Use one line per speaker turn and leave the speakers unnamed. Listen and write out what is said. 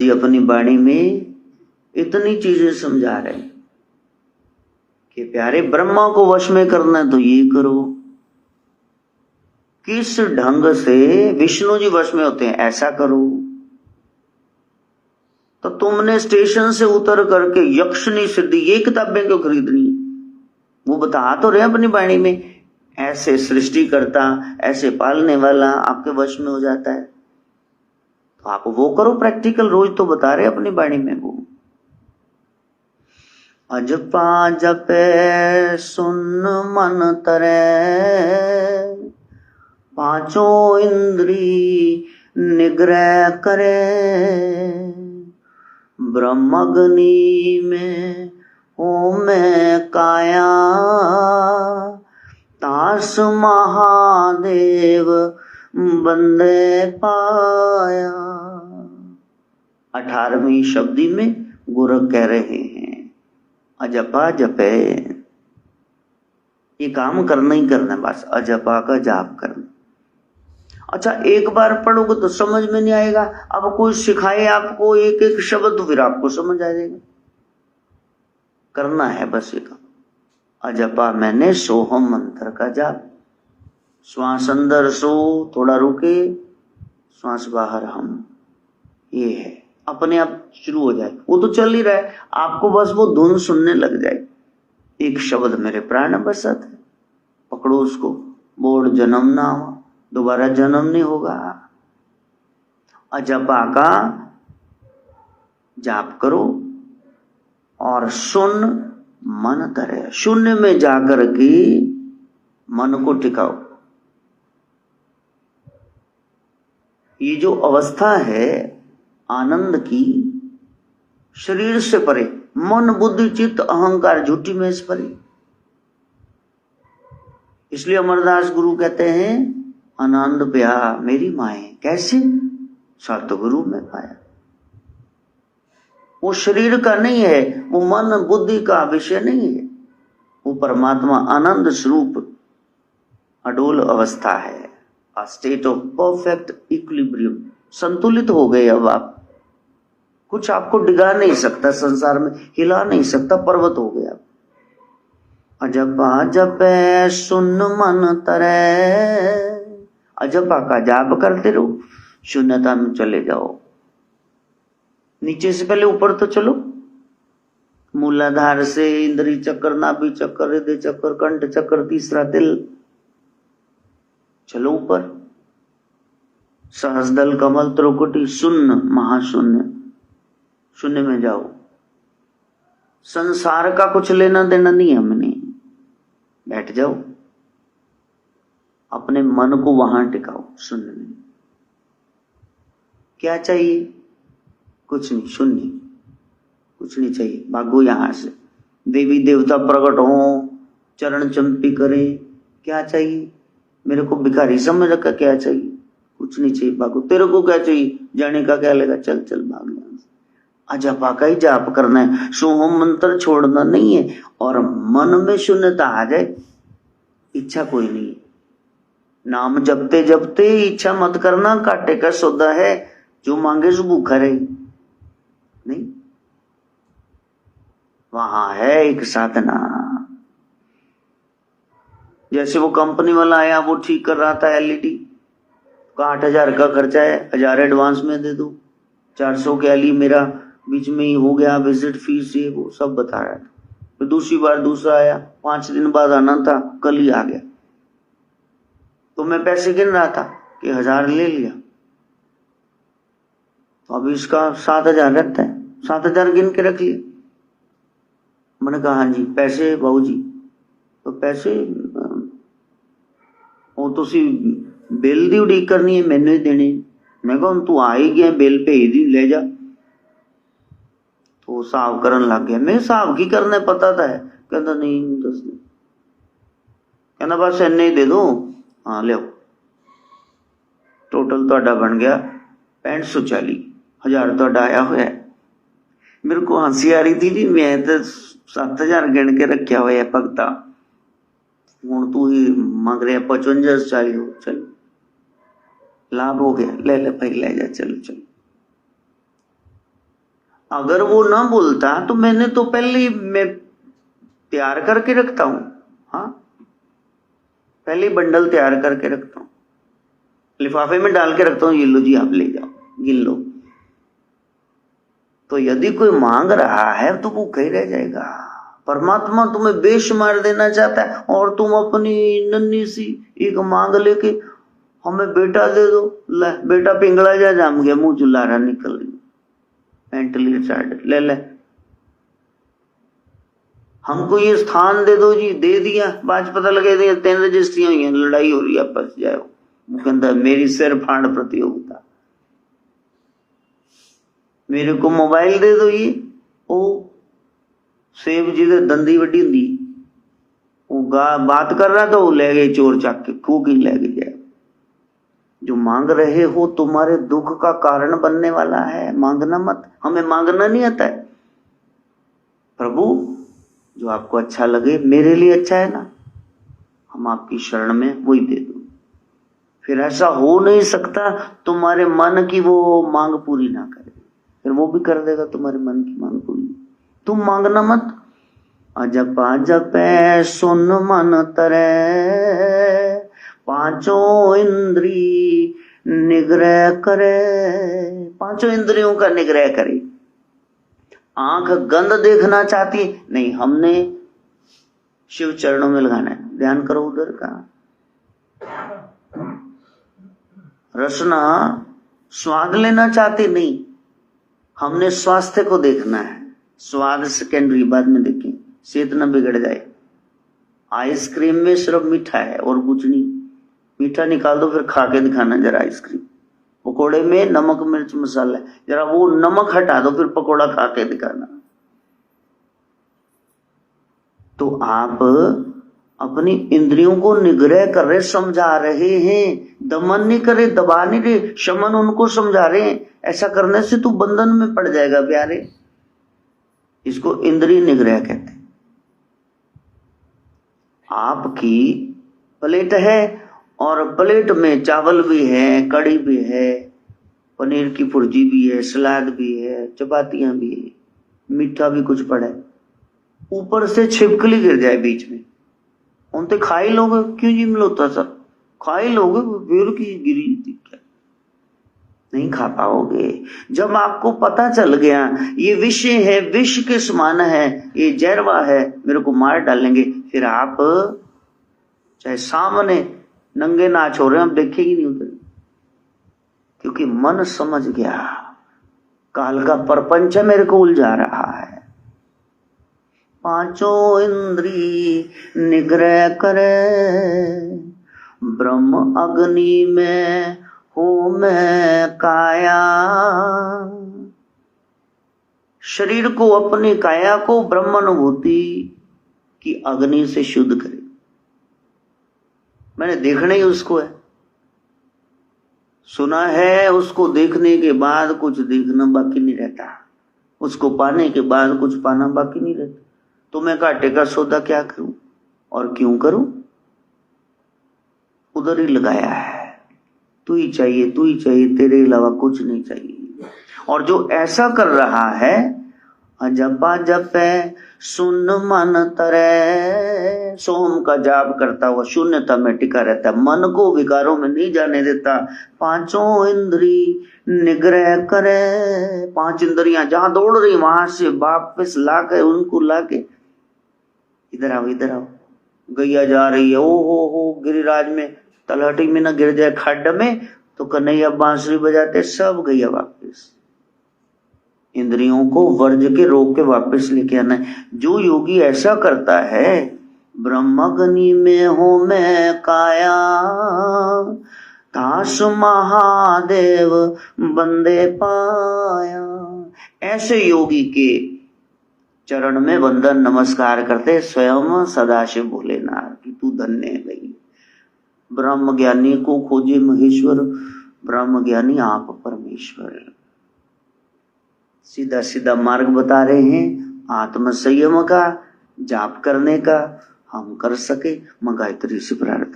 जी अपनी वाणी में इतनी चीजें समझा रहे हैं कि प्यारे ब्रह्मा को वश में करना है तो ये करो, किस ढंग से विष्णु जी वश में होते हैं ऐसा करो। तो तुमने स्टेशन से उतर करके यक्षनी सिद्धि ये किताबें क्यों खरीदनी? वो बता तो रहे अपनी वाणी में, ऐसे सृष्टि करता, ऐसे पालने वाला आपके वश में हो जाता है, तो आप वो करो प्रैक्टिकल, रोज तो बता रहे अपनी वाणी में। वो अजपा जपे सुन मन तरे, पांचों इंद्री निग्रह करे, ब्रह्मग्नि में होमे काया, तास महादेव बंदे पाया। 18वीं शब्दी में गुरु कह रहे हैं अजपा जपे, ये काम करना ही करना, बस अजपा का जाप करना। अच्छा, एक बार पढ़ोगे तो समझ में नहीं आएगा, अब कोई सिखाए आपको एक एक शब्द, फिर आपको समझ आ जाएगा। करना है बस ये काम। अजपा मैंने सोहम मंत्र का जाप, श्वास अंदर सो, थोड़ा रुके, श्वास बाहर हम, ये है, अपने आप शुरू हो जाए। वो तो चल ही रहा है, आपको बस वो धुन सुनने लग जाए। एक शब्द मेरे प्राण बसत है, पकड़ो उसको, बोल जन्म ना हो, दोबारा जन्म नहीं होगा। अजपा का जाप करो और सुन मन करे, शून्य में जाकर के मन को टिकाओ। ये जो अवस्था है आनंद की, शरीर से परे, मन बुद्धि चित्त अहंकार झूठी में से परे। इसलिए अमरदास गुरु कहते हैं आनंद प्या मेरी माए, कैसे? सतगुरु में पाया। वो शरीर का नहीं है, वो मन बुद्धि का विषय नहीं है, वो परमात्मा आनंद स्वरूप अडोल अवस्था है, a state of perfect equilibrium। संतुलित हो गए अब आप, कुछ आपको डिगा नहीं सकता संसार में, हिला नहीं सकता, पर्वत हो गया। अजपा जपे सुन मन तरे, अजपा का जाप करते रहो, शून्यता में चले जाओ। नीचे से पहले ऊपर तो चलो, मूलाधार से इंद्री चक्र, नाभि चक्र, हृदय चक्र, कंठ चक्र, तीसरा दिल, चलो ऊपर। सहस्रदल कमल त्रिकुटी शून्य महाशून्य, शून्य में जाओ। संसार का कुछ लेना देना नहीं हमने, बैठ जाओ, अपने मन को वहां टिकाओ शून्य में। क्या चाहिए? कुछ नहीं, शून्य, कुछ नहीं चाहिए। भागो यहां से, देवी देवता प्रकट हो, चरण चंपी करे, क्या चाहिए? मेरे को भिखारी समझ रखा, क्या चाहिए? कुछ नहीं चाहिए, भागो। तेरे को क्या चाहिए? जाने का क्या लेगा, चल चल भाग यहां से। अजपा का ही जाप करना है, सोहम मंत्र छोड़ना नहीं है, और मन में शून्यता आ जाए, इच्छा कोई नहीं। नाम जपते जपते इच्छा मत करना, काटे का सौदा है, जो मांगे सो भूखा रहे, नहीं। वहां है एक साधना। जैसे वो कंपनी वाला आया, वो ठीक कर रहा था एलईडी का, 8,000 का खर्चा है, 1,000 एडवांस में दे दो, 400 के एलई मेरा बीच में ही हो गया, विजिट फीस ये वो सब बता रहा था। फिर दूसरी बार दूसरा आया, 5 दिन बाद आना था, कल ही आ गया। तो मैं पैसे गिन रहा था कि 1,000 ले लिया, तो अभी इसका 7,000 रहता है, 7,000 गिन के रख लिए। मैंने कहा हाँ जी, पैसे बाबू जी? तो पैसे वो तो सी बिल दी उड़ीक करनी है, मैंने ही देने। मैं कहा तू आ ही गया, बिल पे ही दी, ले जा। तो साहब करन लग गया। मैं साहब की करने पता था, कहता नहीं दस नहीं, कहना बस इन्ने ही दे दो। हाँ ले, टोटल तो बन गया 6540, 1,000 तो आया हुआ है। मेरे को हंसी आ रही थी जी, मैं तो 7,000 गिन के रखा हुआ है भगता, हूं तू ही मांग रहे 5540। चल लाभ हो गया, ले ले भाई ले जा, चलो चलो। अगर वो ना बोलता तो मैंने तो पहले ही मैं तैयार करके रखता हूं। हाँ, पहले बंडल तैयार करके रखता हूं, लिफाफे में डाल के रखता हूं, ये लो जी आप ले जाओ, गिन लो। तो यदि कोई मांग रहा है तो वो कहीं रह जाएगा। परमात्मा तुम्हें बेशुमार देना चाहता है और तुम अपनी नन्ही सी एक मांग लेके हमें बेटा दे दो, ले बेटा पिंगला जा जाम गया, मुंह चुल्लारा निकल गई, मेंटली रिटार्ड, ले ले हमको ये स्थान दे दो जी, दे दिया, बाद पता लगे दिया 3 रजिस्ट्रियां हुई हैं, लड़ाई हो रही है आपस, जाओ वो कहता मेरी सिर फाड़ प्रतियोगिता, मेरे को मोबाइल दे दो, ये ओ सेब जी दे दंदी वड्डी हुंदी, वो बात कर रहा तो वो ले गए चोर चक के, खूब ही ले गए। जो मांग रहे हो तुम्हारे दुख का कारण बनने वाला है, मांगना मत। हमें मांगना नहीं आता है। प्रभु जो आपको अच्छा लगे, मेरे लिए अच्छा है ना, हम आपकी शरण में वही दे दो। फिर ऐसा हो नहीं सकता तुम्हारे मन की वो मांग पूरी ना करे, फिर वो भी कर देगा तुम्हारे मन की मांग पूरी। तुम मांगना मत। अजप जपे सुन मन तरे, पांचों इंद्री निग्रह करे। पांचों इंद्रियों का निग्रह करे। आंख गंध देखना चाहती नहीं, हमने शिव चरणों में लगाना है, ध्यान करो उधर का। रसना स्वाद लेना चाहती नहीं, हमने स्वास्थ्य को देखना है। स्वाद सेकेंडरी, बाद में देखें, सेहत न बिगड़ जाए। आइसक्रीम में सिर्फ मीठा है और कुछ नहीं, मीठा निकाल दो फिर खा के दिखाना जरा आइसक्रीम। पकोड़े में नमक मिर्च मसाला है, जरा वो नमक हटा दो फिर पकोड़ा खा के दिखाना। तो आप अपनी इंद्रियों को निग्रह कर रहे, समझा रहे हैं, दमन नहीं करे, दबा नहीं रहे, शमन उनको समझा रहे हैं। ऐसा करने से तू बंधन में पड़ जाएगा प्यारे। इसको इंद्रिय निग्रह कहते हैं। आपकी प्लेट है और प्लेट में चावल भी है, कड़ी भी है, पनीर की भुर्जी भी है, सलाद भी है, चपातियां भी है, मीठा भी कुछ पड़ा है, ऊपर से छिपकली गिर जाए बीच में, उनते खा ही लोगे, क्यों जी मिलोता सर, खा ही लोगे, फिर की गिरी थी क्या, नहीं खा पाओगे। जब आपको पता चल गया ये विषय है, विष के समान है, ये जहरवा है, मेरे को मार डालेंगे, फिर आप चाहे सामने नंगे नाच हो रहे हैं, हम देखेंगे नहीं उधर, क्योंकि मन समझ गया काल का परपंच मेरे को उलझा रहा है। पांचों इंद्री निग्रह करे, ब्रह्म अग्नि में हो मैं काया। शरीर को, अपनी काया को ब्रह्मानुभूति की अग्नि से शुद्ध करे। मैंने देखना ही उसको है, सुना है, उसको देखने के बाद कुछ देखना बाकी नहीं रहता, उसको पाने के बाद कुछ पाना बाकी नहीं रहता। तो मैं घाटे का सौदा क्या करूं और क्यों करूं, उधर ही लगाया है। तू ही चाहिए, तू ही चाहिए, तेरे अलावा कुछ नहीं चाहिए। और जो ऐसा कर रहा है, जपा जपे सुन मन तरे, सोम का जाप करता हुआ शून्यता में टिका रहता है, मन को विकारों में नहीं जाने देता। पांचों इंद्री निग्रह करे, 5 इंद्रियां जहां दौड़ रही वहां से वापस लाके, उनको लाके इधर आओ, इधर आओ। गैया जा रही है, ओ हो गिरिराज में, तलहटी में न गिर जाए खड्ड में, तो कन्हैया बांसुरी बजाते, सब गैया वापस। इंद्रियों को वर्ज के रोक के वापस लेके आना है। जो योगी ऐसा करता है, ब्रह्मग्नि में हो मैं काया, तास महादेव बंदे पाया। ऐसे योगी के चरण में वंदन नमस्कार करते स्वयं सदाशिव भोलेनाथ की तू धन्य है भाई। ब्रह्म ज्ञानी को खोजे महेश्वर, ब्रह्म ज्ञानी आप परमेश्वर। सीधा सीधा मार्ग बता रहे हैं आत्म संयम का, जाप करने का। हम कर सके, मैं गायत्री से प्रार्थना